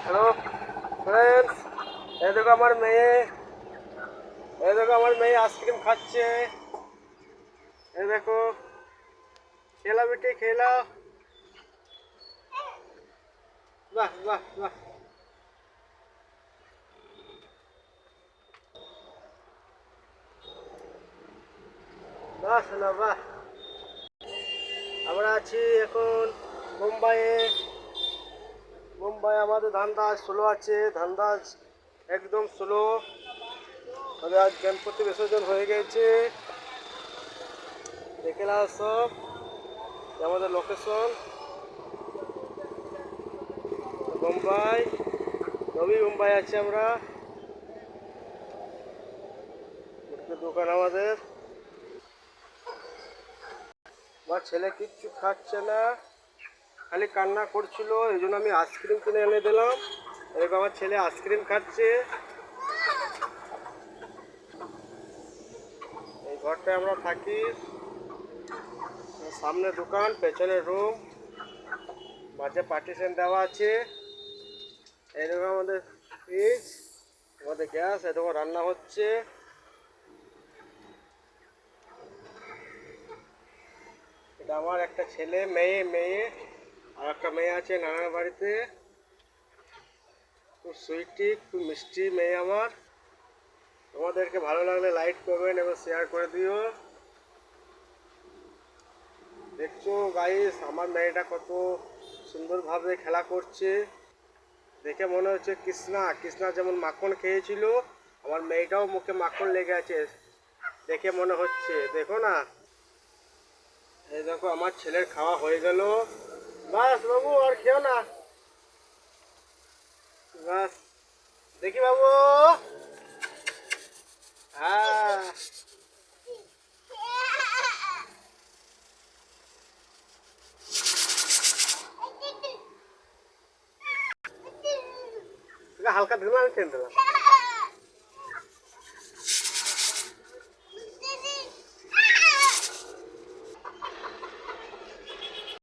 Hello friends, এই দেখো আমার মেয়ে, আইসক্রিম খাচ্ছে। এই দেখো, খেলা বেটে খেলা। বাহ বাহ বাহ, বাহ শোনা বাহ। আমরা আছি এখন মুম্বাইয়ে। আমাদের ধান্দাজ স্লো আছে, ধান্দাজ একদম স্লো। তবে আজ গণপতি বিসর্জন হয়ে গেছে, দেখে নাও সব। আমাদের লোকেশন মুম্বাই, নবী মুম্বাই আছি আমরা। দোকান আমাদের। আমার ছেলে কিচ্ছু খাচ্ছে না, খালি কান্না করছিল, এই জন্য আমি আইসক্রিম কিনে এনে দিলাম। এরকম আমার ছেলে আইসক্রিম খাচ্ছে। এই ঘরটায় আমরা থাকি, সামনে দোকান, পেছনে রুম, মাঝে পার্টিশন দেওয়া আছে। এইরকম আমাদের ফ্রিজ, আমাদের গ্যাস, এরকম রান্না হচ্ছে। এটা আমার একটা ছেলে, মেয়ে আর একটা মেয়ে আছে নানার বাড়িতে। খুব সুইটি, খুব মিষ্টি মেয়ে আমার। তোমাদেরকে ভালো লাগলে লাইক করবেন এবং শেয়ার করে দিও। দেখছো গাইস, আমার মেয়েটা কত সুন্দরভাবে খেলা করছে। দেখে মনে হচ্ছে কৃষ্ণা যেমন মাখন খেয়েছিল, আমার মেয়েটাও মুখে মাখন লেগে আছে, দেখে মনে হচ্ছে। দেখো না, এই দেখো আমার ছেলের খাওয়া হয়ে গেল। বাস বাবু, আর খেও না। বাস, দেখি বাবু। হ্যাঁ, হালকা দিলাম, আমি খেয়ে দিলাম।